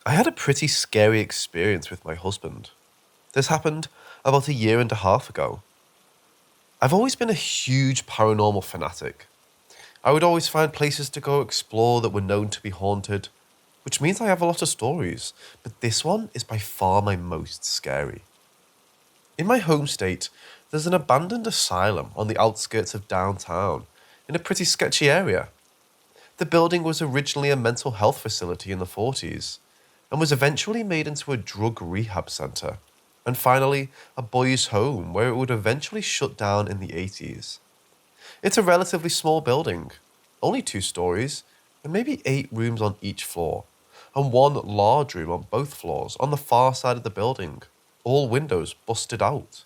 I had a pretty scary experience with my husband. This happened about a year and a half ago. I've always been a huge paranormal fanatic. I would always find places to go explore that were known to be haunted, which means I have a lot of stories, but this one is by far my most scary. In my home state, there's an abandoned asylum on the outskirts of downtown, in a pretty sketchy area. The building was originally a mental health facility in the 40s, and was eventually made into a drug rehab centre, and finally a boys' home where it would eventually shut down in the 80s. It's a relatively small building, only 2 stories, and maybe 8 rooms on each floor, and one large room on both floors on the far side of the building, all windows busted out.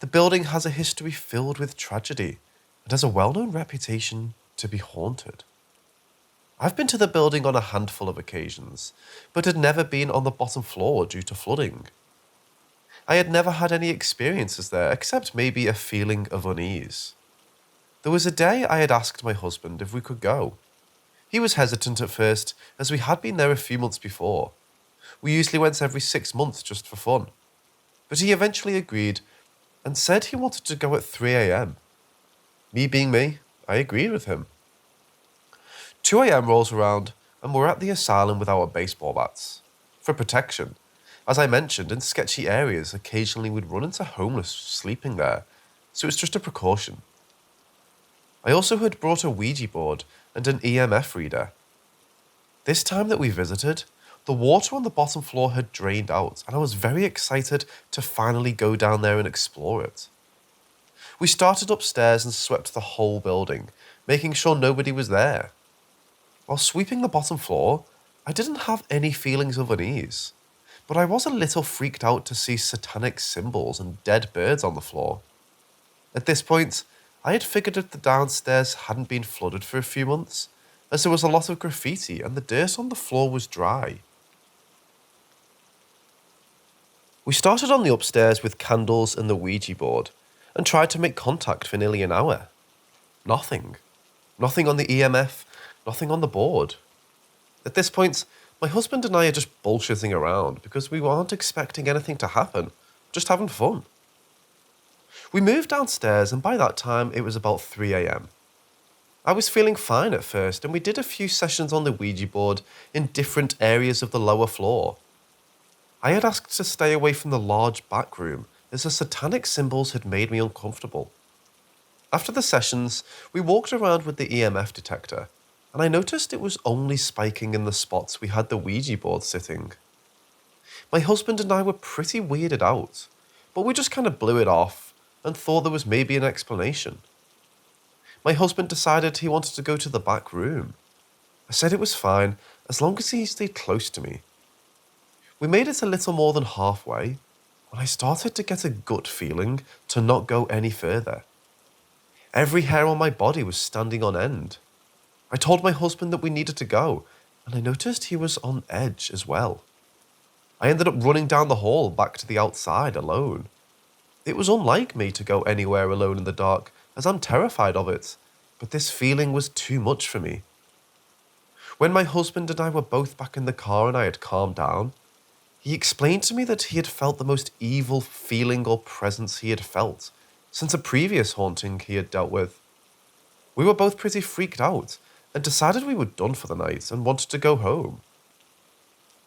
The building has a history filled with tragedy and has a well-known reputation to be haunted. I've been to the building on a handful of occasions, but had never been on the bottom floor due to flooding. I had never had any experiences there except maybe a feeling of unease. There was a day I had asked my husband if we could go. He was hesitant at first, as we had been there a few months before. We usually went every 6 months just for fun. But he eventually agreed and said he wanted to go at 3 a.m. Me being me, I agreed with him. 2 a.m. rolls around and we're at the asylum with our baseball bats. For protection. As I mentioned, in sketchy areas occasionally we'd run into homeless sleeping there, so it's just a precaution. I also had brought a Ouija board and an EMF reader. This time that we visited, the water on the bottom floor had drained out and I was very excited to finally go down there and explore it. We started upstairs and swept the whole building, making sure nobody was there. While sweeping the bottom floor, I didn't have any feelings of unease, but I was a little freaked out to see satanic symbols and dead birds on the floor. At this point, I had figured that the downstairs hadn't been flooded for a few months, as there was a lot of graffiti and the dirt on the floor was dry. We started on the upstairs with candles and the Ouija board, and tried to make contact for nearly an hour. Nothing. Nothing on the EMF, nothing on the board. At this point, my husband and I are just bullshitting around because we weren't expecting anything to happen, just having fun. We moved downstairs and by that time it was about 3 a.m. I was feeling fine at first and we did a few sessions on the Ouija board in different areas of the lower floor. I had asked to stay away from the large back room as the satanic symbols had made me uncomfortable. After the sessions, we walked around with the EMF detector and I noticed it was only spiking in the spots we had the Ouija board sitting. My husband and I were pretty weirded out, but we just kind of blew it off and thought there was maybe an explanation. My husband decided he wanted to go to the back room. I said it was fine as long as he stayed close to me. We made it a little more than halfway when I started to get a gut feeling to not go any further. Every hair on my body was standing on end. I told my husband that we needed to go, and I noticed he was on edge as well. I ended up running down the hall back to the outside alone. It was unlike me to go anywhere alone in the dark, as I'm terrified of it, but this feeling was too much for me. When my husband and I were both back in the car and I had calmed down, he explained to me that he had felt the most evil feeling or presence he had felt since a previous haunting he had dealt with. We were both pretty freaked out and decided we were done for the night and wanted to go home.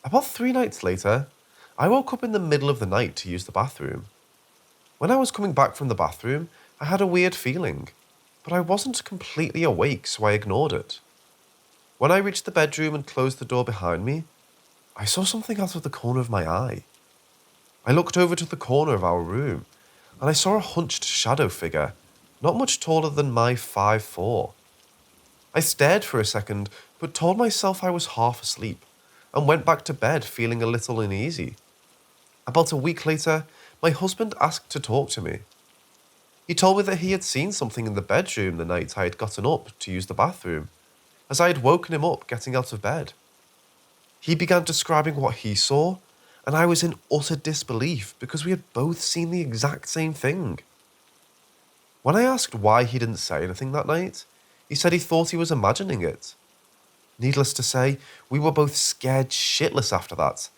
About 3 nights later, I woke up in the middle of the night to use the bathroom. When I was coming back from the bathroom, I had a weird feeling, but I wasn't completely awake, so I ignored it. When I reached the bedroom and closed the door behind me, I saw something out of the corner of my eye. I looked over to the corner of our room, and I saw a hunched shadow figure, not much taller than my 5'4". I stared for a second, but told myself I was half asleep, and went back to bed feeling a little uneasy. About a week later, my husband asked to talk to me. He told me that he had seen something in the bedroom the night I had gotten up to use the bathroom, as I had woken him up getting out of bed. He began describing what he saw, and I was in utter disbelief because we had both seen the exact same thing. When I asked why he didn't say anything that night, he said he thought he was imagining it. Needless to say, we were both scared shitless after that,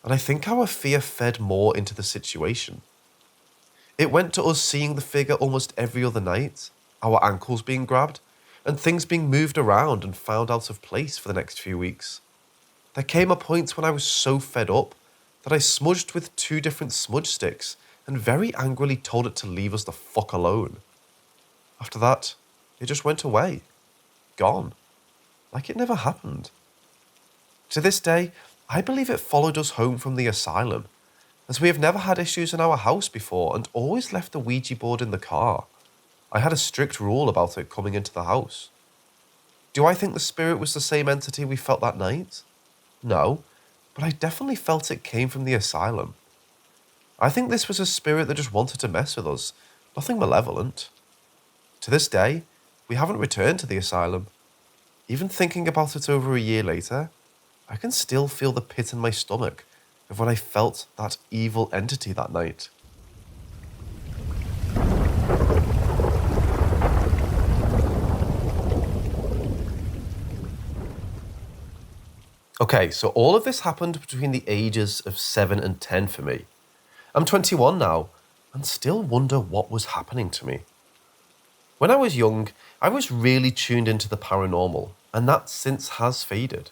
and I think our fear fed more into the situation. It went to us seeing the figure almost every other night, our ankles being grabbed, and things being moved around and found out of place for the next few weeks. There came a point when I was so fed up that I smudged with 2 different smudge sticks and very angrily told it to leave us the fuck alone. After that, it just went away. Gone. Like it never happened. To this day, I believe it followed us home from the asylum, as we have never had issues in our house before and always left the Ouija board in the car. I had a strict rule about it coming into the house. Do I think the spirit was the same entity we felt that night? No, but I definitely felt it came from the asylum. I think this was a spirit that just wanted to mess with us, nothing malevolent. To this day, we haven't returned to the asylum. Even thinking about it over a year later, I can still feel the pit in my stomach of when I felt that evil entity that night. Okay, so all of this happened between the ages of 7 and 10 for me. I'm 21 now, and still wonder what was happening to me. When I was young, I was really tuned into the paranormal, and that since has faded.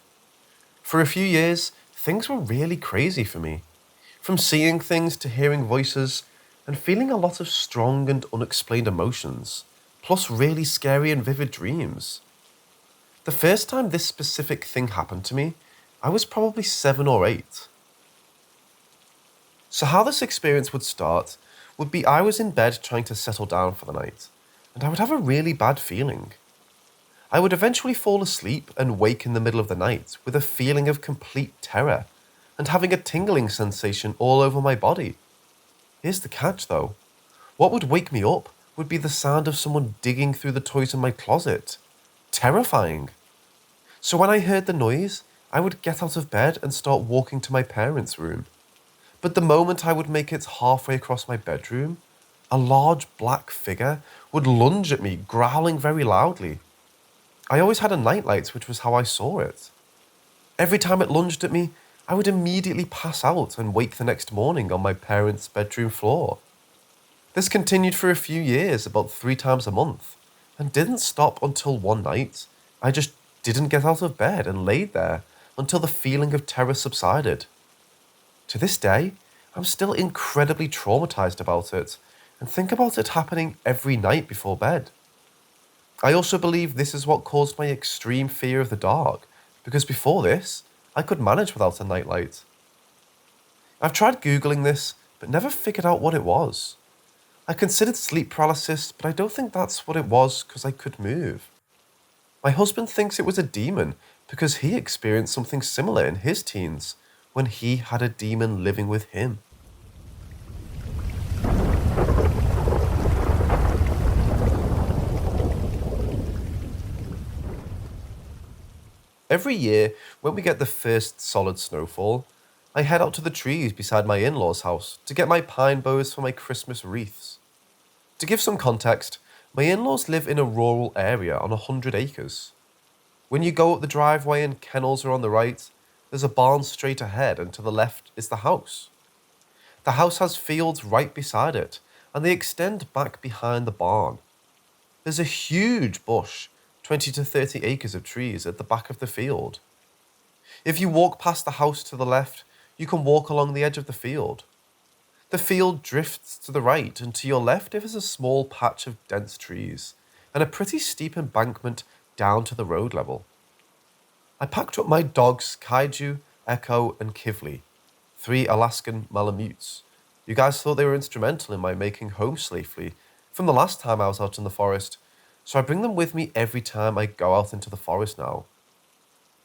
For a few years, things were really crazy for me. From seeing things to hearing voices, and feeling a lot of strong and unexplained emotions, plus really scary and vivid dreams. The first time this specific thing happened to me, I was probably 7 or 8. So how this experience would start would be I was in bed trying to settle down for the night, and I would have a really bad feeling. I would eventually fall asleep and wake in the middle of the night with a feeling of complete terror and having a tingling sensation all over my body. Here's the catch though. What would wake me up would be the sound of someone digging through the toys in my closet. Terrifying. So when I heard the noise, I would get out of bed and start walking to my parents' room. But the moment I would make it halfway across my bedroom, a large black figure would lunge at me, growling very loudly. I always had a nightlight, which was how I saw it. Every time it lunged at me, I would immediately pass out and wake the next morning on my parents' bedroom floor. This continued for a few years, about 3 times a month, and didn't stop until one night. I just didn't get out of bed and laid there until the feeling of terror subsided. To this day, I'm still incredibly traumatized about it and think about it happening every night before bed. I also believe this is what caused my extreme fear of the dark, because before this, I could manage without a nightlight. I've tried Googling this, but never figured out what it was. I considered sleep paralysis, but I don't think that's what it was because I could move. My husband thinks it was a demon because he experienced something similar in his teens when he had a demon living with him. Every year, when we get the first solid snowfall, I head out to the trees beside my in-laws' house to get my pine boughs for my Christmas wreaths. To give some context, my in-laws live in a rural area on 100 acres. When you go up the driveway and kennels are on the right, there's a barn straight ahead and to the left is the house. The house has fields right beside it, and they extend back behind the barn. There's a huge bush, 20 to 30 acres of trees at the back of the field. If you walk past the house to the left, you can walk along the edge of the field. The field drifts to the right, and to your left there is a small patch of dense trees, and a pretty steep embankment down to the road level. I packed up my dogs Kaiju, Echo, and KivliK, 3 Alaskan Malamutes. You guys thought they were instrumental in my making home safely from the last time I was out in the forest, so I bring them with me every time I go out into the forest now.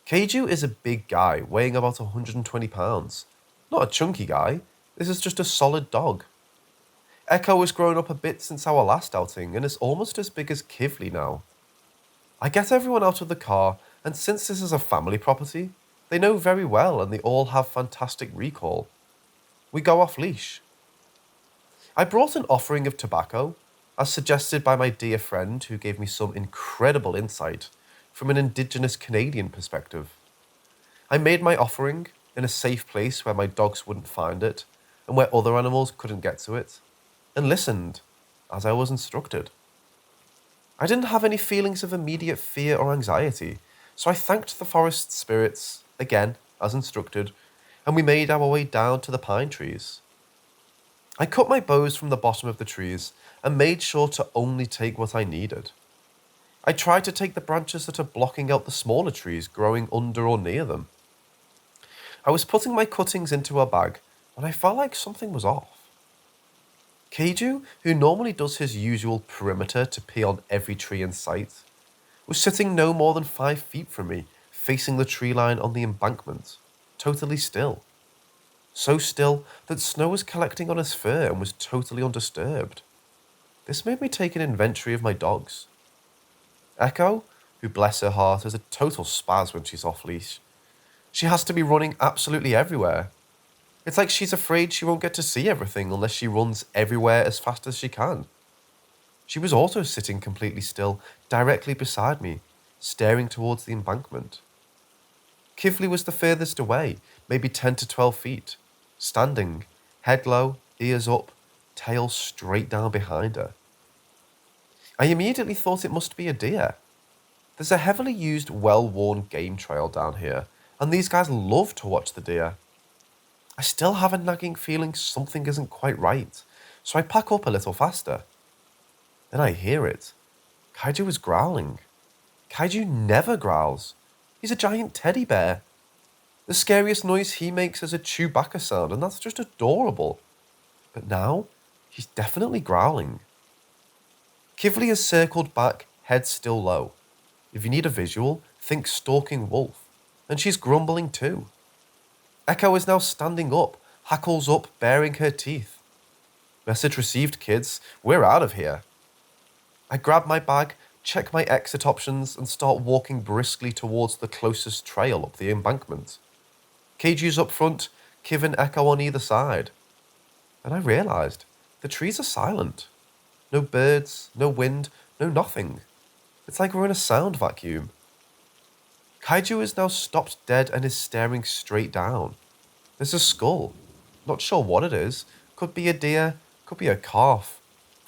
Kaiju is a big guy, weighing about 120 pounds. Not a chunky guy, this is just a solid dog. Echo has grown up a bit since our last outing and is almost as big as KivliK now. I get everyone out of the car, and since this is a family property, they know very well and they all have fantastic recall. We go off leash. I brought an offering of tobacco, as suggested by my dear friend who gave me some incredible insight from an Indigenous Canadian perspective. I made my offering in a safe place where my dogs wouldn't find it and where other animals couldn't get to it, and listened as I was instructed. I didn't have any feelings of immediate fear or anxiety, so I thanked the forest spirits, again, as instructed, and we made our way down to the pine trees. I cut my bows from the bottom of the trees and made sure to only take what I needed. I tried to take the branches that are blocking out the smaller trees growing under or near them. I was putting my cuttings into a bag when I felt like something was off. Keiju, who normally does his usual perimeter to pee on every tree in sight, was sitting no more than 5 feet from me, facing the tree line on the embankment, totally still. So still that snow was collecting on his fur and was totally undisturbed. This made me take an inventory of my dogs. Echo, who bless her heart is a total spaz when she's off leash. She has to be running absolutely everywhere. It's like she's afraid she won't get to see everything unless she runs everywhere as fast as she can. She was also sitting completely still, directly beside me, staring towards the embankment. KivliK was the furthest away, maybe 10 to 12 feet, standing, head low, ears up, tail straight down behind her. I immediately thought it must be a deer. There's a heavily used, well-worn game trail down here, and these guys love to watch the deer. I still have a nagging feeling something isn't quite right, so I pack up a little faster. Then I hear it. Kaiju is growling. Kaiju never growls. He's a giant teddy bear. The scariest noise he makes is a Chewbacca sound, and that's just adorable. But now, he's definitely growling. KivliK is circled back, head still low. If you need a visual, think stalking wolf. And she's grumbling too. Echo is now standing up, hackles up, baring her teeth. Message received, kids. We're out of here. I grab my bag, check my exit options, and start walking briskly towards the closest trail up the embankment. Keiju's up front, Kiv and Echo on either side. And I realised the trees are silent. No birds, no wind, no nothing. It's like we're in a sound vacuum. Kaiju is now stopped dead and is staring straight down. There's a skull. Not sure what it is. Could be a deer, could be a calf.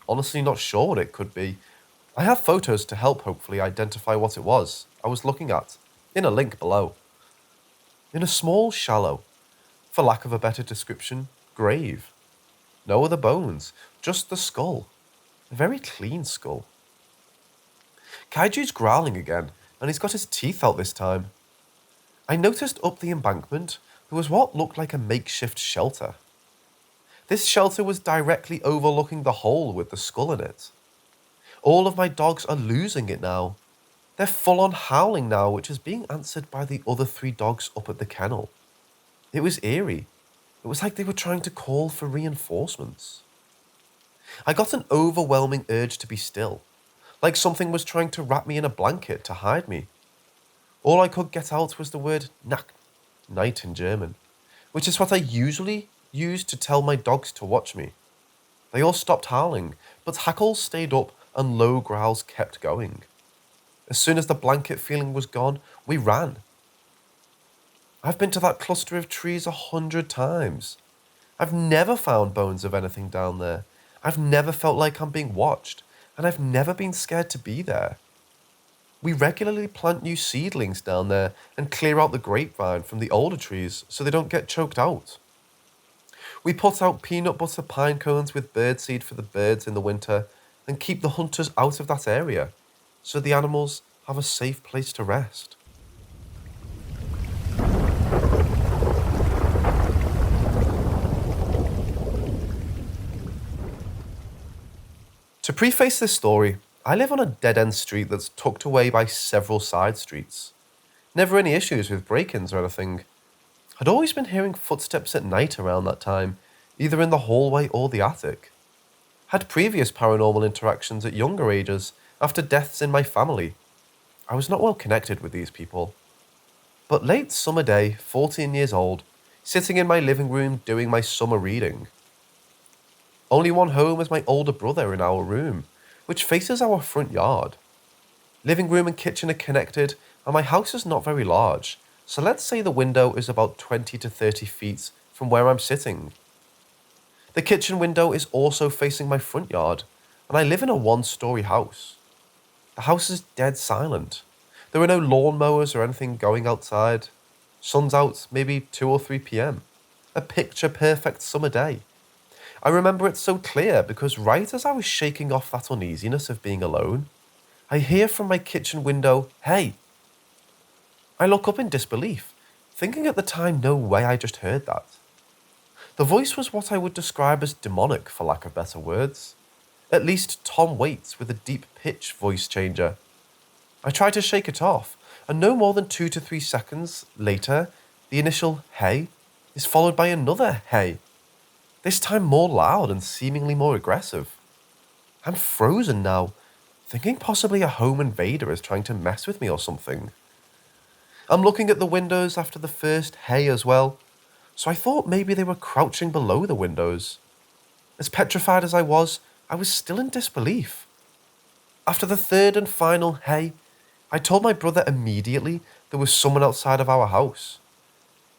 Honestly not sure what it could be. I have photos to help hopefully identify what it was I was looking at, in a link below. In a small, shallow, for lack of a better description, grave. No other bones, just the skull. A very clean skull. Kaiju's growling again, and he's got his teeth out this time. I noticed up the embankment there was what looked like a makeshift shelter. This shelter was directly overlooking the hole with the skull in it. All of my dogs are losing it now. They're full on howling now, which is being answered by the other 3 dogs up at the kennel. It was eerie. It was like they were trying to call for reinforcements. I got an overwhelming urge to be still, like something was trying to wrap me in a blanket to hide me. All I could get out was the word Nacht, night in German, which is what I usually use to tell my dogs to watch me. They all stopped howling, but hackles stayed up and low growls kept going. As soon as the blanket feeling was gone, we ran. I've been to that cluster of trees 100 times. I've never found bones of anything down there. I've never felt like I'm being watched, and I've never been scared to be there. We regularly plant new seedlings down there and clear out the grapevine from the older trees so they don't get choked out. We put out peanut butter pine cones with birdseed for the birds in the winter and keep the hunters out of that area so the animals have a safe place to rest. To preface this story, I live on a dead-end street that's tucked away by several side streets. Never any issues with break-ins or anything. I'd always been hearing footsteps at night around that time, either in the hallway or the attic. Had previous paranormal interactions at younger ages after deaths in my family. I was not well connected with these people. But late summer day, 14 years old, sitting in my living room doing my summer reading. Only one home is my older brother in our room, which faces our front yard. Living room and kitchen are connected, and my house is not very large, so let's say the window is about 20 to 30 feet from where I'm sitting. The kitchen window is also facing my front yard, and I live in a one-story house. The house is dead silent. There are no lawnmowers or anything going outside. Sun's out, maybe 2 or 3 p.m. A picture-perfect summer day. I remember it so clear because right as I was shaking off that uneasiness of being alone, I hear from my kitchen window, "Hey." I look up in disbelief, thinking at the time no way I just heard that. The voice was what I would describe as demonic, for lack of better words. At least Tom Waits with a deep pitch voice changer. I try to shake it off, and no more than 2 to 3 seconds later, the initial "hey" is followed by another "hey," this time more loud and seemingly more aggressive. I'm frozen now, thinking possibly a home invader is trying to mess with me or something. I'm looking at the windows after the first "hey" as well, so I thought maybe they were crouching below the windows. As petrified as I was still in disbelief. After the third and final "hey," I told my brother immediately there was someone outside of our house.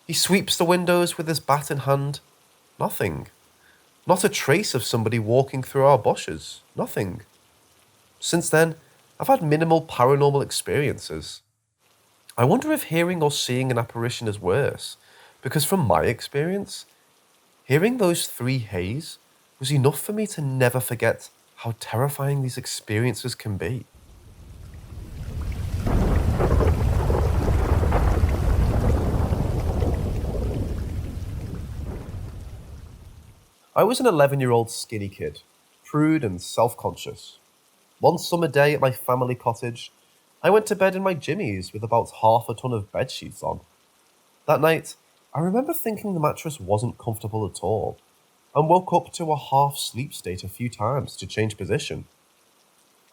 He sweeps the windows with his bat in hand. Nothing. Not a trace of somebody walking through our bushes. Nothing. Since then, I've had minimal paranormal experiences. I wonder if hearing or seeing an apparition is worse, because from my experience, hearing those 3 heys was enough for me to never forget how terrifying these experiences can be. I was an 11-year-old skinny kid, prude and self-conscious. One summer day at my family cottage, I went to bed in my jimmies with about half a ton of bedsheets on. That night, I remember thinking the mattress wasn't comfortable at all, and woke up to a half-sleep state a few times to change position.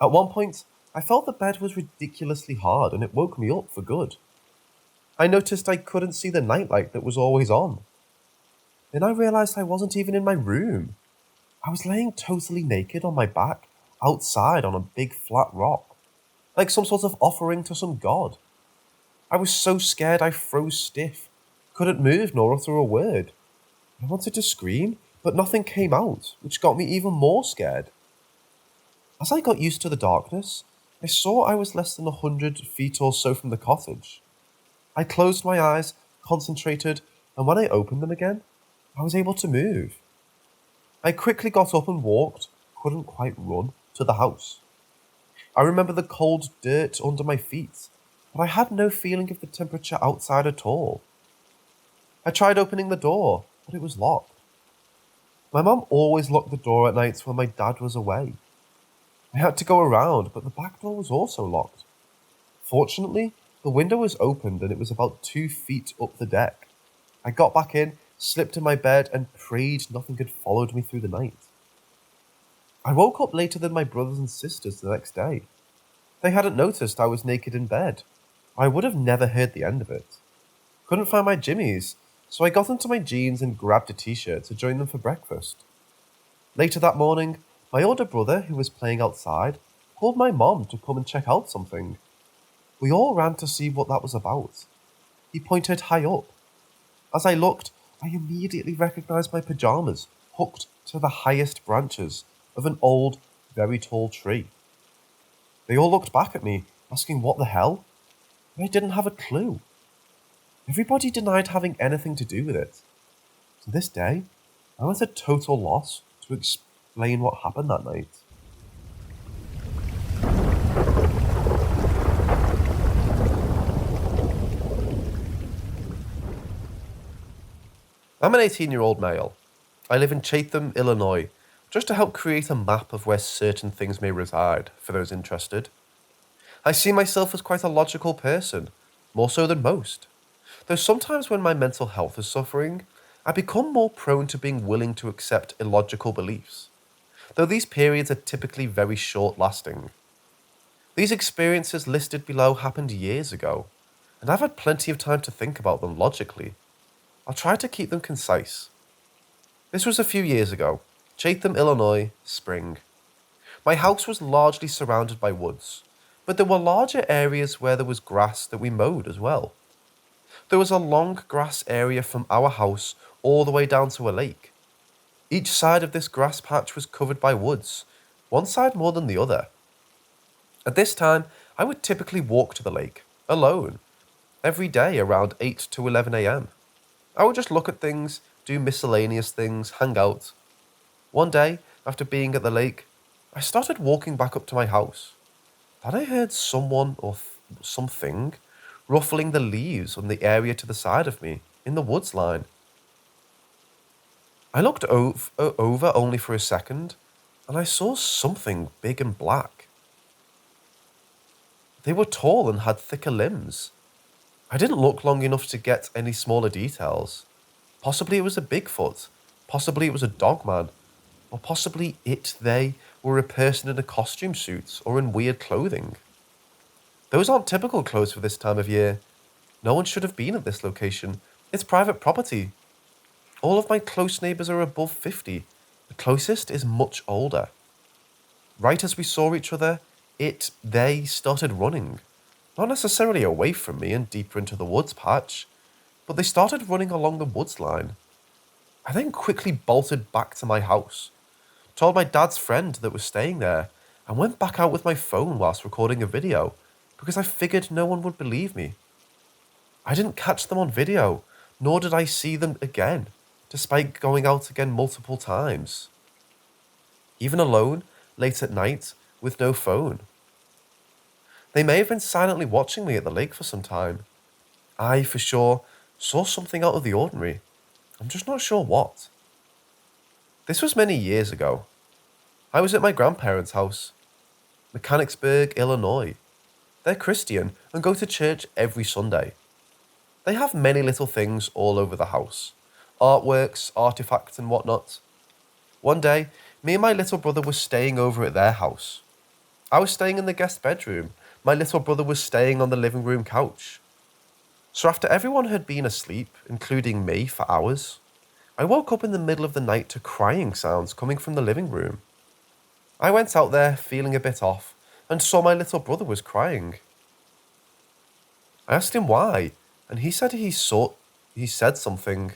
At one point, I felt the bed was ridiculously hard and it woke me up for good. I noticed I couldn't see the nightlight that was always on. Then I realized I wasn't even in my room. I was laying totally naked on my back, outside on a big flat rock, like some sort of offering to some god. I was so scared I froze stiff, couldn't move nor utter a word. I wanted to scream, but nothing came out, which got me even more scared. As I got used to the darkness, I saw I was less than 100 feet or so from the cottage. I closed my eyes, concentrated, and when I opened them again, I was able to move. I quickly got up and walked, couldn't quite run, to the house. I remember the cold dirt under my feet, but I had no feeling of the temperature outside at all. I tried opening the door, but it was locked. My mum always locked the door at night when my dad was away. I had to go around, but the back door was also locked. Fortunately, the window was opened and it was about 2 feet up the deck. I got back in, slipped in my bed, and prayed nothing had followed me through the night. I woke up later than my brothers and sisters the next day. They hadn't noticed I was naked in bed. I would have never heard the end of it. Couldn't find my jimmies, so I got into my jeans and grabbed a t-shirt to join them for breakfast. Later that morning, my older brother, who was playing outside, called my mom to come and check out something. We all ran to see what that was about. He pointed high up. As I looked, I immediately recognized my pajamas hooked to the highest branches of an old, very tall tree. They all looked back at me, asking what the hell, but I didn't have a clue. Everybody denied having anything to do with it. To this day, I'm at a total loss to explain what happened that night. I'm an 18-year-old male. I live in Chatham, Illinois, just to help create a map of where certain things may reside, for those interested. I see myself as quite a logical person, more so than most. Though sometimes when my mental health is suffering, I become more prone to being willing to accept illogical beliefs, though these periods are typically very short-lasting. These experiences listed below happened years ago, and I've had plenty of time to think about them logically. I'll try to keep them concise. This was a few years ago, Chatham, Illinois, spring. My house was largely surrounded by woods, but there were larger areas where there was grass that we mowed as well. There was a long grass area from our house all the way down to a lake. Each side of this grass patch was covered by woods, one side more than the other. At this time, I would typically walk to the lake, alone, every day around 8 to 11 am. I would just look at things, do miscellaneous things, hang out. One day, after being at the lake, I started walking back up to my house. Then I heard someone or something ruffling the leaves on the area to the side of me, in the woods line. I looked over only for a second, and I saw something big and black. They were tall and had thicker limbs. I didn't look long enough to get any smaller details. Possibly it was a Bigfoot, possibly it was a dogman, or possibly they were a person in a costume suit or in weird clothing. Those aren't typical clothes for this time of year. No one should have been at this location. It's private property. All of my close neighbours are above 50. The closest is much older. Right as we saw each other, they started running. Not necessarily away from me and deeper into the woods patch, but they started running along the woods line. I then quickly bolted back to my house, told my dad's friend that was staying there, and went back out with my phone whilst recording a video, because I figured no one would believe me. I didn't catch them on video, nor did I see them again, despite going out again multiple times. Even alone, late at night, with no phone. They may have been silently watching me at the lake for some time. I, for sure, saw something out of the ordinary. I'm just not sure what. This was many years ago. I was at my grandparents' house, Mechanicsburg, Illinois. They're Christian and go to church every Sunday. They have many little things all over the house. Artworks, artifacts and whatnot. One day, me and my little brother were staying over at their house. I was staying in the guest bedroom. My little brother was staying on the living room couch. So after everyone had been asleep, including me, for hours, I woke up in the middle of the night to crying sounds coming from the living room. I went out there feeling a bit off and saw my little brother was crying. I asked him why, and he said he said something.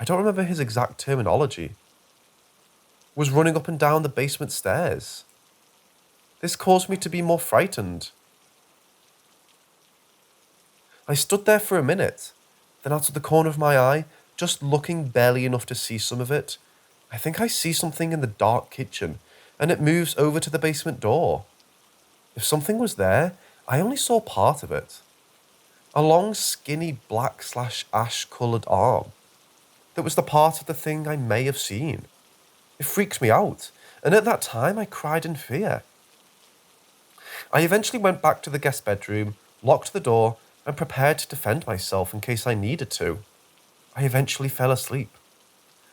I don't remember his exact terminology. Was running up and down the basement stairs. This caused me to be more frightened. I stood there for a minute, then out of the corner of my eye, just looking barely enough to see some of it, I think I see something in the dark kitchen, and it moves over to the basement door. If something was there, I only saw part of it. A long, skinny, black/ash coloured arm. That was the part of the thing I may have seen. It freaked me out, and at that time I cried in fear. I eventually went back to the guest bedroom, locked the door, and prepared to defend myself in case I needed to. I eventually fell asleep.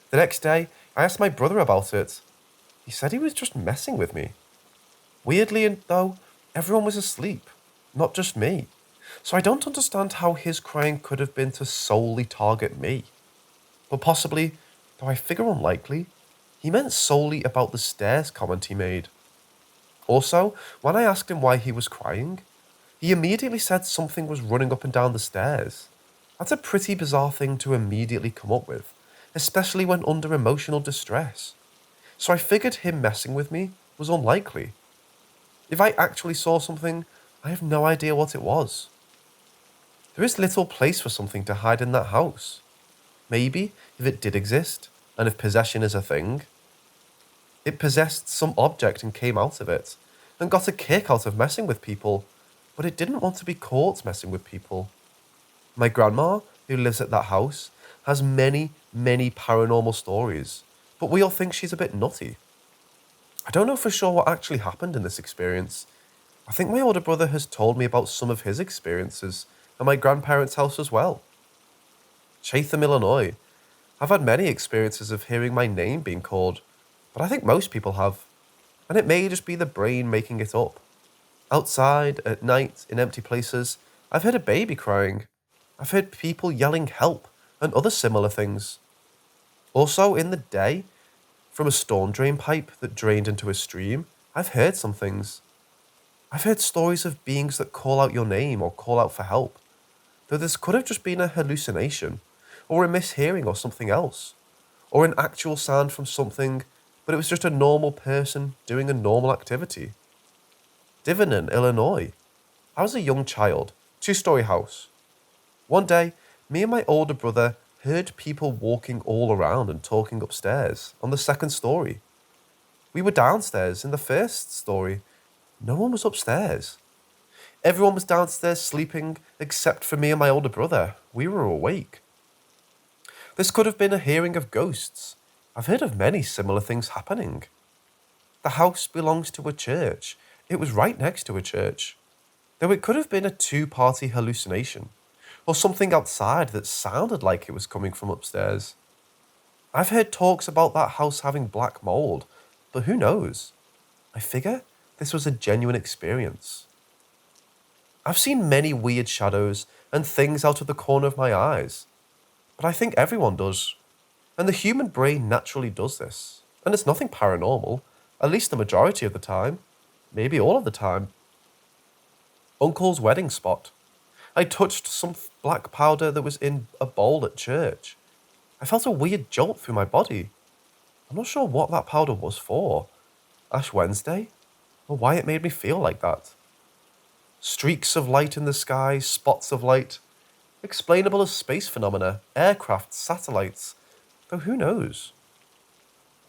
The next day, I asked my brother about it. He said he was just messing with me. Weirdly, though, everyone was asleep, not just me. So I don't understand how his crying could have been to solely target me. But possibly, though I figure unlikely, he meant solely about the stairs comment he made. Also, when I asked him why he was crying, he immediately said something was running up and down the stairs. That's a pretty bizarre thing to immediately come up with, especially when under emotional distress. So I figured him messing with me was unlikely. If I actually saw something, I have no idea what it was. There is little place for something to hide in that house. Maybe, if it did exist, and if possession is a thing, it possessed some object and came out of it, and got a kick out of messing with people, but it didn't want to be caught messing with people. My grandma, who lives at that house, has many, many paranormal stories, but we all think she's a bit nutty. I don't know for sure what actually happened in this experience. I think my older brother has told me about some of his experiences at my grandparents' house as well. Chatham, Illinois. I've had many experiences of hearing my name being called, but I think most people have. And it may just be the brain making it up. Outside, at night, in empty places, I've heard a baby crying. I've heard people yelling help and other similar things. Also, in the day, from a storm drain pipe that drained into a stream, I've heard some things. I've heard stories of beings that call out your name or call out for help, though this could have just been a hallucination, or a mishearing or something else, or an actual sound from something, but it was just a normal person doing a normal activity. Divernon, Illinois. I was a young child, two-story house. One day, me and my older brother heard people walking all around and talking upstairs on the second story. We were downstairs in the first story. No one was upstairs. Everyone was downstairs sleeping except for me and my older brother. We were awake. This could have been a hearing of ghosts. I've heard of many similar things happening. The house belongs to a church. It was right next to a church. Though it could have been a two-party hallucination, or something outside that sounded like it was coming from upstairs. I've heard talks about that house having black mold, but who knows? I figure this was a genuine experience. I've seen many weird shadows and things out of the corner of my eyes, but I think everyone does. And the human brain naturally does this. And it's nothing paranormal, at least the majority of the time, maybe all of the time. Uncle's wedding spot. I touched some black powder that was in a bowl at church. I felt a weird jolt through my body. I'm not sure what that powder was for. Ash Wednesday? Or why it made me feel like that. Streaks of light in the sky, spots of light. Explainable as space phenomena, aircraft, satellites. Though who knows?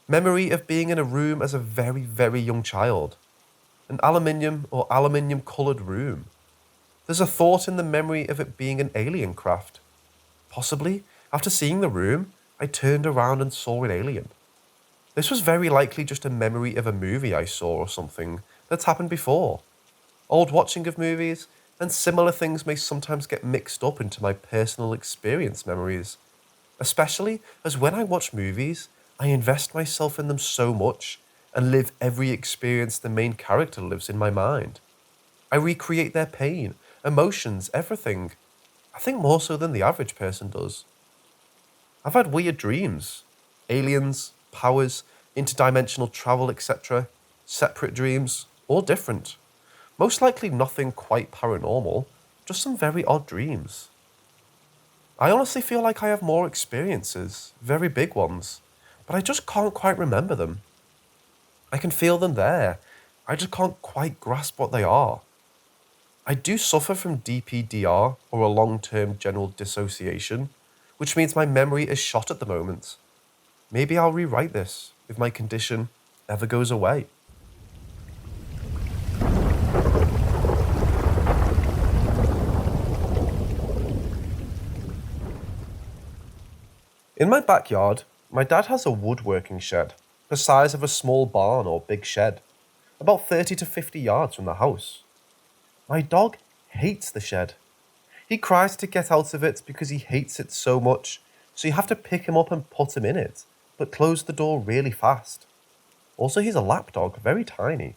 Memory of being in a room as a very, very young child. An aluminium coloured room. There's a thought in the memory of it being an alien craft. Possibly, after seeing the room, I turned around and saw an alien. This was very likely just a memory of a movie I saw or something that's happened before. Old watching of movies and similar things may sometimes get mixed up into my personal experience memories, especially as when I watch movies, I invest myself in them so much and live every experience the main character lives in my mind. I recreate their pain, emotions, everything. I think more so than the average person does. I've had weird dreams. Aliens, powers, interdimensional travel, etc. Separate dreams, all different. Most likely nothing quite paranormal, just some very odd dreams. I honestly feel like I have more experiences, very big ones, but I just can't quite remember them. I can feel them there, I just can't quite grasp what they are. I do suffer from DPDR, or a long-term general dissociation, which means my memory is shot at the moment. Maybe I'll rewrite this if my condition ever goes away. In my backyard, my dad has a woodworking shed, the size of a small barn or big shed, about 30 to 50 yards from the house. My dog hates the shed. He cries to get out of it because he hates it so much, so you have to pick him up and put him in it, but close the door really fast. Also, he's a lapdog, very tiny.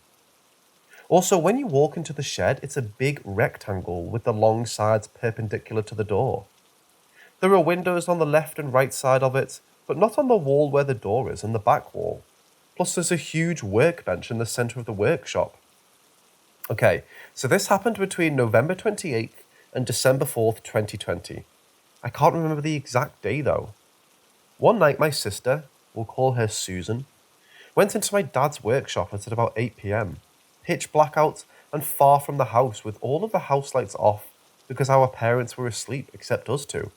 Also, when you walk into the shed, it's a big rectangle with the long sides perpendicular to the door. There are windows on the left and right side of it, but not on the wall where the door is and the back wall. Plus there's a huge workbench in the centre of the workshop. Okay, so this happened between November 28th and December 4th, 2020. I can't remember the exact day though. One night my sister, we'll call her Susan, went into my dad's workshop at about 8 p.m, pitch blackout and far from the house with all of the house lights off because our parents were asleep except us two.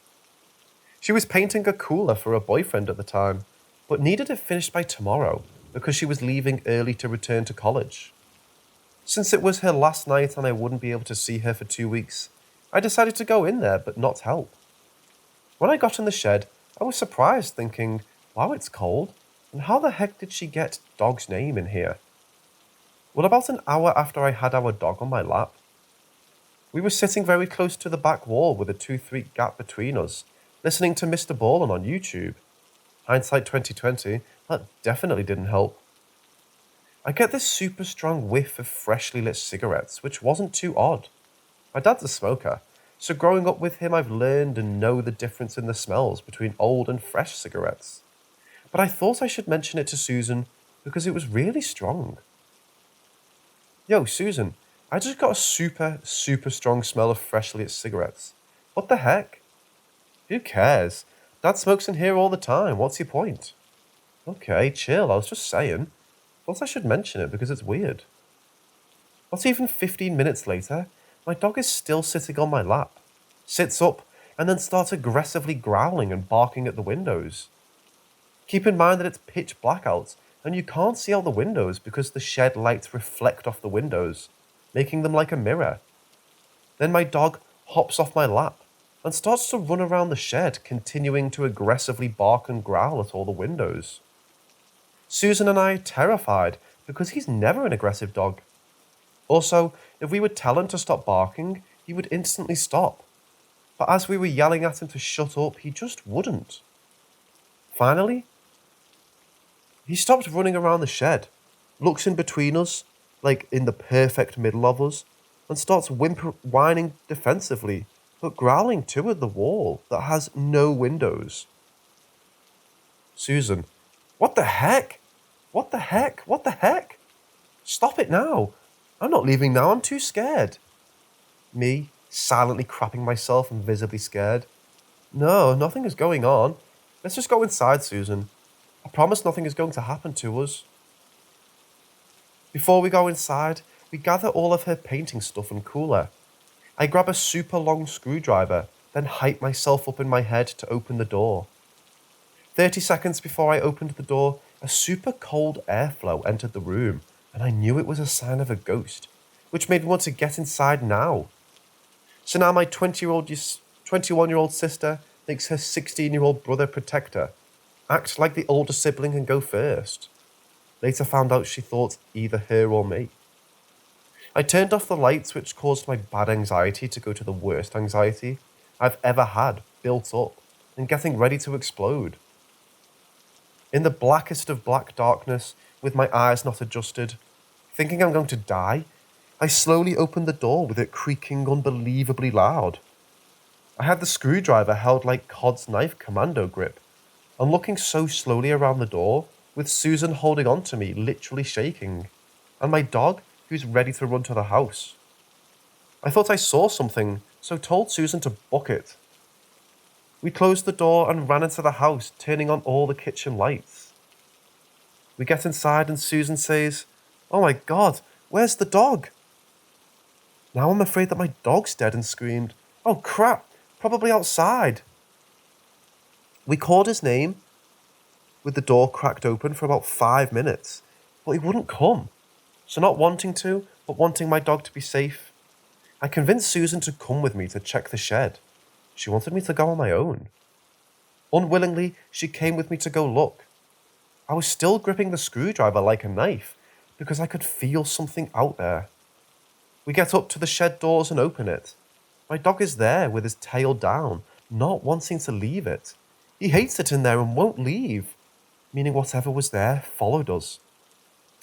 She was painting a cooler for her boyfriend at the time, but needed it finished by tomorrow because she was leaving early to return to college. Since it was her last night and I wouldn't be able to see her for 2 weeks, I decided to go in there but not help. When I got in the shed, I was surprised thinking, wow, it's cold, and how the heck did she get dog's name in here? Well, about an hour after I had our dog on my lap, we were sitting very close to the back wall with a 2-3 gap between us, listening to Mr. Ballin on YouTube. Hindsight 2020, that definitely didn't help. I get this super strong whiff of freshly lit cigarettes, which wasn't too odd. My dad's a smoker, so growing up with him I've learned and know the difference in the smells between old and fresh cigarettes. But I thought I should mention it to Susan because it was really strong. Yo, Susan, I just got a super, super strong smell of freshly lit cigarettes. What the heck? Who cares? Dad smokes in here all the time. What's your point? Okay, chill. I was just saying. Thought I should mention it because it's weird. Not even 15 minutes later, my dog is still sitting on my lap, sits up, and then starts aggressively growling and barking at the windows. Keep in mind that it's pitch black out, and you can't see out the windows because the shed lights reflect off the windows, making them like a mirror. Then my dog hops off my lap and starts to run around the shed, continuing to aggressively bark and growl at all the windows. Susan and I are terrified because he's never an aggressive dog. Also, if we would tell him to stop barking, he would instantly stop. But as we were yelling at him to shut up, he just wouldn't. Finally, he stopped running around the shed, looks in between us, like in the perfect middle of us, and starts whining defensively, but growling too at the wall that has no windows. Susan, what the heck? What the heck? What the heck? Stop it now. I'm not leaving now, I'm too scared. Me, silently crapping myself and visibly scared. No, nothing is going on. Let's just go inside, Susan. I promise nothing is going to happen to us. Before we go inside, we gather all of her painting stuff and cooler. I grab a super long screwdriver, then hype myself up in my head to open the door. 30 seconds before I opened the door, a super cold airflow entered the room, and I knew it was a sign of a ghost, which made me want to get inside now. So now my 21-year-old sister makes her 16-year-old brother protect her, act like the older sibling and go first. Later found out she thought either her or me. I turned off the lights, which caused my bad anxiety to go to the worst anxiety I've ever had built up and getting ready to explode. In the blackest of black darkness, with my eyes not adjusted, thinking I'm going to die, I slowly opened the door with it creaking unbelievably loud. I had the screwdriver held like Cod's knife commando grip, and looking so slowly around the door, with Susan holding on to me, literally shaking, and my dog, who's ready to run to the house. I thought I saw something, so told Susan to book it. We closed the door and ran into the house, turning on all the kitchen lights. We get inside and Susan says, "Oh my God, where's the dog?" Now I'm afraid that my dog's dead and screamed, "Oh crap, probably outside." We called his name with the door cracked open for about 5 minutes, but he wouldn't come. So not wanting to, but wanting my dog to be safe, I convinced Susan to come with me to check the shed. She wanted me to go on my own. Unwillingly, she came with me to go look. I was still gripping the screwdriver like a knife because I could feel something out there. We get up to the shed doors and open it. My dog is there with his tail down, not wanting to leave it. He hates it in there and won't leave, meaning whatever was there followed us.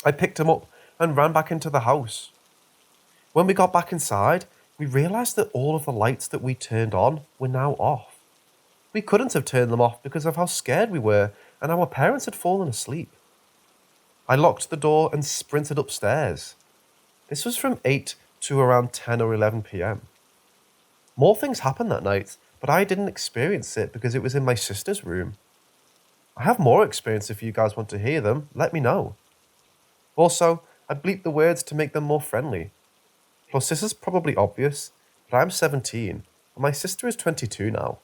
I picked him up and ran back into the house. When we got back inside, we realised that all of the lights that we turned on were now off. We couldn't have turned them off because of how scared we were, and our parents had fallen asleep. I locked the door and sprinted upstairs. This was from 8 to around 10 or 11 p.m. More things happened that night, but I didn't experience it because it was in my sister's room. I have more experience if you guys want to hear them, let me know. Also, I bleeped the words to make them more friendly. Plus, this is probably obvious, but I'm 17, and my sister is 22 now.